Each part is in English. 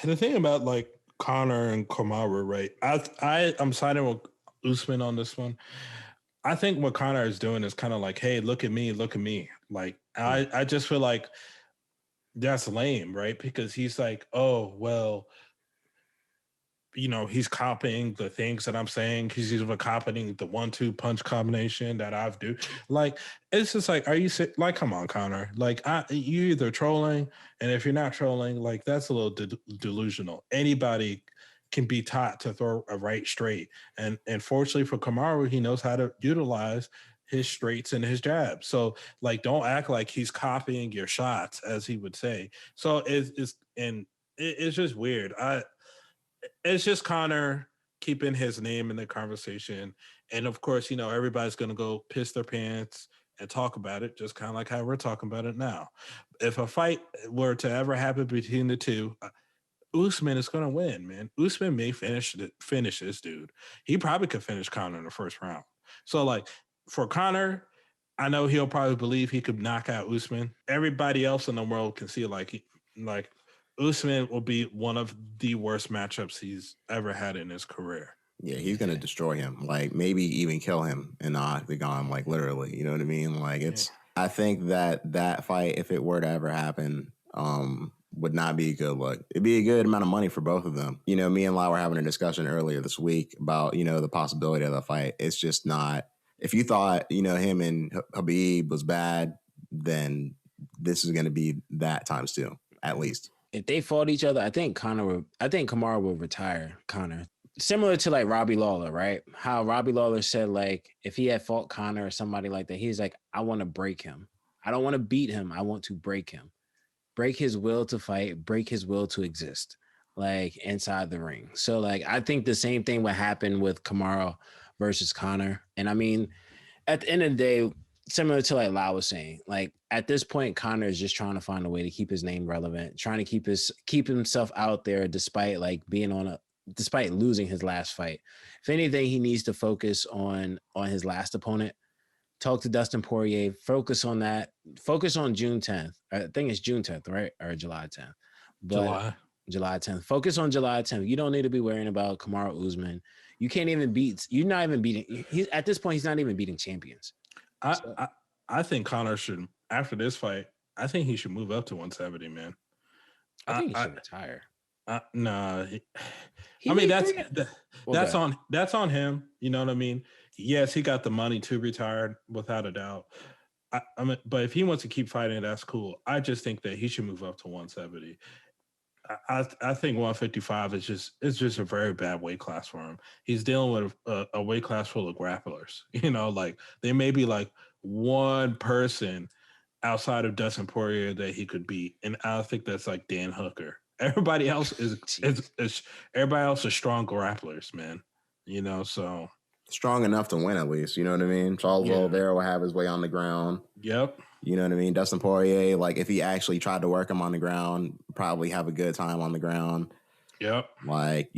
the thing about like Conor and Kamaru, right? I'm siding with Usman on this one. I think what Conor is doing is kind of like, hey, look at me, look at me. Like I just feel like that's lame, right? Because he's like, oh well, he's copying the things that I'm saying. He's even copying the 1-2 punch combination that I've do. Like, it's just like, are you like, come on, Conor? Like, you either trolling, and if you're not trolling, like that's a little delusional. Anybody can be taught to throw a right straight, and fortunately for Kamaru, he knows how to utilize his straights and his jabs. So, like, don't act like he's copying your shots, as he would say. So it's just weird. It's just Conor keeping his name in the conversation. And of course, everybody's going to go piss their pants and talk about it, just kind of like how we're talking about it now. If a fight were to ever happen between the two, Usman is going to win, man. Usman may finish this dude. He probably could finish Conor in the first round. So, like, for Conor, I know he'll probably believe he could knock out Usman. Everybody else in the world can see, like, Usman will be one of the worst matchups he's ever had in his career. Yeah, he's gonna destroy him. Like, maybe even kill him in the octagon. Like, literally, you know what I mean? Like, it's. Yeah. I think that fight, if it were to ever happen, would not be a good look. It'd be a good amount of money for both of them. Me and Lau were having a discussion earlier this week about the possibility of the fight. It's just not. If you thought him and Habib was bad, then this is going to be that times two, at least. If they fought each other, I think Kamaru will retire Conor. Similar to like Robbie Lawler, right? How Robbie Lawler said, like, if he had fought Conor or somebody like that, he's like, I want to break him. I don't want to beat him. I want to break him. Break his will to fight, break his will to exist, like, inside the ring. So, like, I think the same thing would happen with Kamaru versus Conor. And I mean, at the end of the day, similar to like Lau was saying, like, at this point, Conor is just trying to find a way to keep his name relevant, trying to keep himself out there despite like despite losing his last fight. If anything, he needs to focus on his last opponent. Talk to Dustin Poirier. Focus on that. Focus on June 10th. I think it's June 10th, right? Or July 10th. But July 10th. Focus on July 10th. You don't need to be worrying about Kamaru Usman. You can't even beat. You're not even beating. At this point, he's not even beating champions. I think Conor should, after this fight, I think he should move up to 170, man. I think he should retire. Nah. I mean, that's on him. You know what I mean? Yes, he got the money to retire without a doubt. I mean, but if he wants to keep fighting, that's cool. I just think that he should move up to 170. I think 155 is just a very bad weight class for him. He's dealing with a weight class full of grapplers. Like, there may be like one person outside of Dustin Poirier that he could beat, and I think that's like Dan Hooker. Everybody else is strong grapplers, man. So strong enough to win at least. You know what I mean? Charles Oliveira will have his way on the ground. Yep. You know what I mean? Dustin Poirier, like, if he actually tried to work him on the ground, probably have a good time on the ground. Yep. Like,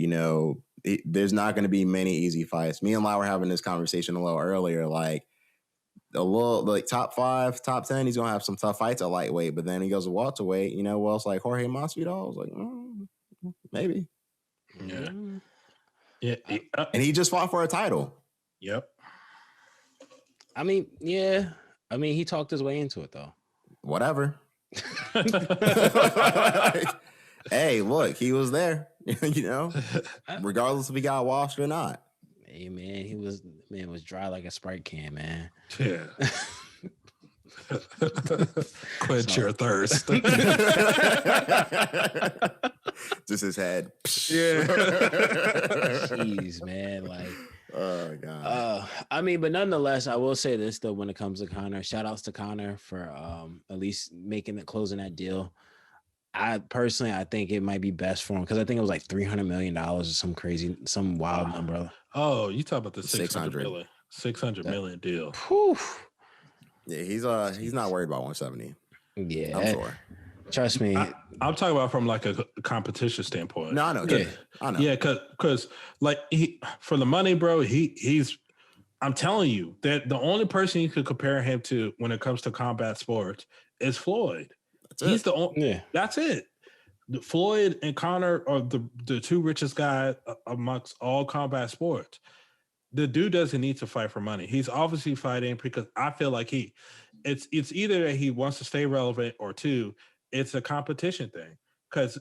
there's not going to be many easy fights. Me and Lau were having this conversation a little earlier. Like, top 5, top 10, he's going to have some tough fights at lightweight, but then he goes to welterweight. Well, it's like Jorge Masvidal. I was like, maybe. Yeah. Yeah. And he just fought for a title. Yep. I mean, yeah. I mean, he talked his way into it, though. Whatever. Hey, look, he was there, regardless if he got washed or not. Hey, man, was dry like a Sprite can, man. Yeah. Quench your thirst. Just his head. Yeah. Jeez, man. Like, oh God. I mean, but nonetheless, I will say this though, when it comes to Conor, shout outs to Conor for at least closing that deal. I think it might be best for him because I think it was like $300 million or some wild number. Oh, you talk about the 600 million deal. Whew. Yeah, he's not worried about 170. Yeah, I'm sure. Trust me. I'm talking about from like a competition standpoint. No, I know. Yeah. I know. Yeah, because like for the money, bro, he's. I'm telling you that the only person you could compare him to when it comes to combat sports is Floyd. He's the only. Yeah. That's it. Floyd and Conor are the two richest guys amongst all combat sports. The dude doesn't need to fight for money. He's obviously fighting because I feel like it's either that he wants to stay relevant, or two, it's a competition thing because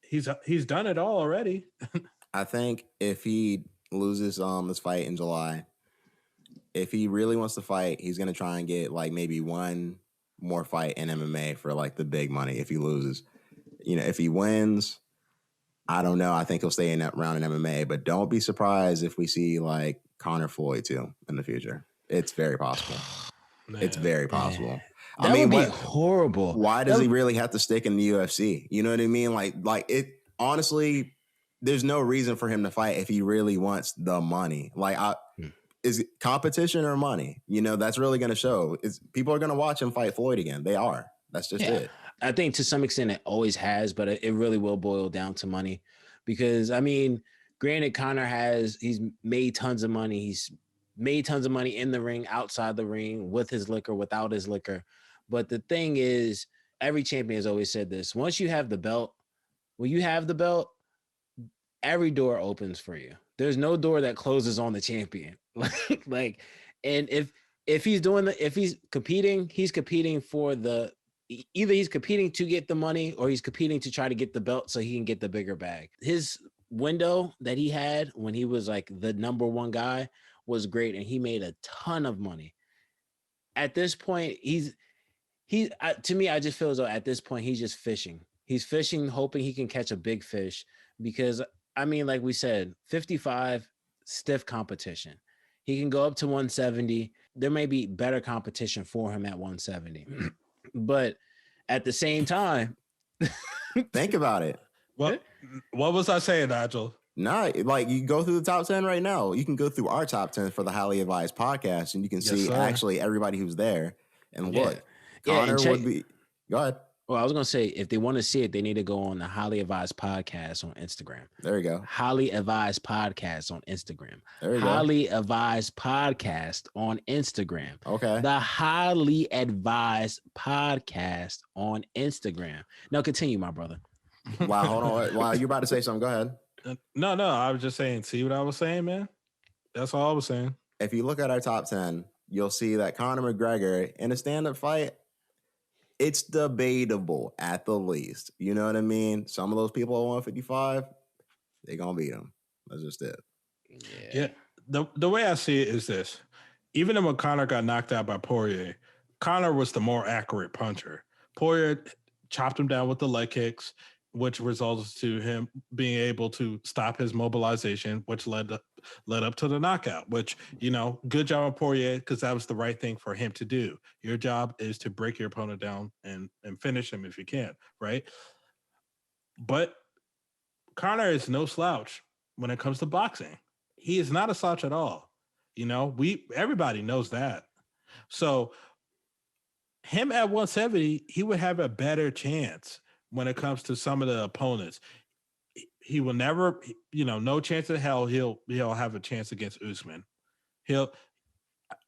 he's done it all already. I think if he loses this fight in July, if he really wants to fight, he's gonna try and get like maybe one more fight in MMA for like the big money. If he loses, if he wins, I don't know. I think he'll stay in that round in MMA, but don't be surprised if we see like Conor Floyd too in the future. It's very possible. It's very possible. That would be horrible. Why does he really have to stick in the UFC? You know what I mean? Like it. Honestly, there's no reason for him to fight if he really wants the money. Is it competition or money? That's really going to show. People are going to watch him fight Floyd again. They are. That's just it. I think to some extent it always has, but it really will boil down to money. Because, I mean, granted, Conor he's made tons of money. He's made tons of money in the ring, outside the ring, with his liquor, without his liquor. But the thing is, every champion has always said this. Once you have the belt, when you have the belt, every door opens for you. There's no door that closes on the champion. And if he's competing, he's competing for either he's competing to get the money or he's competing to try to get the belt so he can get the bigger bag. His window that he had when he was like the number one guy was great, and he made a ton of money. At this point, to me, I just feel as though at this point he's just fishing. He's fishing, hoping he can catch a big fish because, I mean, like we said, 55, stiff competition. He can go up to 170. There may be better competition for him at 170. But at the same time... Think about it. What was I saying, Nigel? Nah, like you go through the top 10 right now. You can go through our top 10 for the Highly Advised podcast, and you can see actually everybody who's there. And look, Conor would be... Go ahead. Well, I was going to say, if they want to see it, they need to go on the Highly Advised Podcast on Instagram. There you go. Highly Advised Podcast on Instagram. There you go. Highly Advised Podcast on Instagram. Okay. The Highly Advised Podcast on Instagram. Now, continue, my brother. Wow, hold on. Wow, you're about to say something. Go ahead. No, I was just saying, see what I was saying, man? That's all I was saying. If you look at our top 10, you'll see that Conor McGregor in a stand-up fight, it's debatable at the least. You know what I mean? Some of those people at 155, they're going to beat him. That's just it. Yeah. The way I see it is this. Even when Conor got knocked out by Poirier, Conor was the more accurate puncher. Poirier chopped him down with the leg kicks, which resulted to him being able to stop his mobilization, which led up to the knockout, which, good job on Poirier, because that was the right thing for him to do. Your job is to break your opponent down and finish him if you can, right? But Conor is no slouch when it comes to boxing. He is not a slouch at all. Everybody knows that. So him at 170, he would have a better chance when it comes to some of the opponents. He will never, no chance in hell he'll have a chance against Usman. He'll,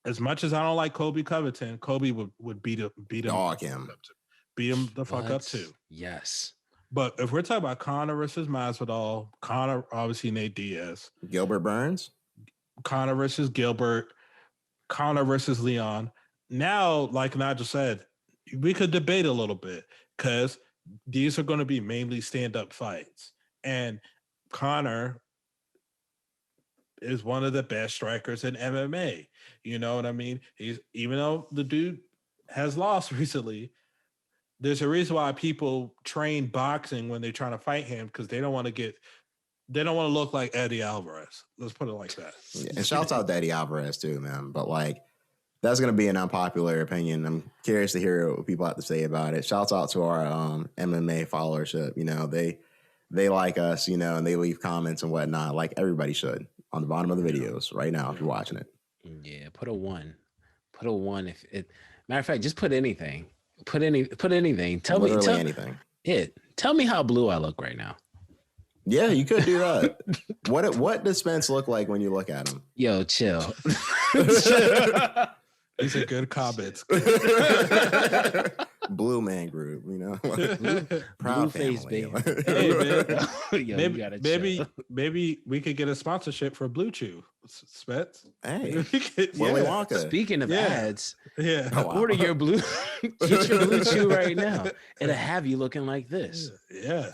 as much as I don't like Colby Covington, Colby would beat him. Dog him. Beat him the fuck up too. Yes. But if we're talking about Conor versus Masvidal, Conor obviously Nate Diaz. Gilbert Burns? Conor versus Gilbert. Conor versus Leon. Now, like Nigel said, we could debate a little bit because these are going to be mainly stand-up fights. And Conor is one of the best strikers in MMA. You know what I mean? Even though the dude has lost recently, there's a reason why people train boxing when they're trying to fight him, because they don't want to look like Eddie Alvarez. Let's put it like that. Yeah, and shouts out to Eddie Alvarez too, man. But that's going to be an unpopular opinion. I'm curious to hear what people have to say about it. Shouts out to our MMA followership. They like us, and they leave comments and whatnot, like everybody should, on the bottom of the videos right now if you're watching it. Yeah, put a 1. Put a 1. If it, matter of fact, just put anything. Put anything. Tell me anything. Tell me how blue I look right now. Yeah, you could do that. What does Spence look like when you look at him? Yo, chill. These are good comments. Blue Man Group, you know, Blue proud face family. baby. Hey man, Yo, maybe we could get a sponsorship for Blue Chew, Spets. Hey, Willy Wonka. Speaking of ads, Yeah. Oh, wow. order your blue, get your Blue Chew right now. It'll have you looking like this. Yeah.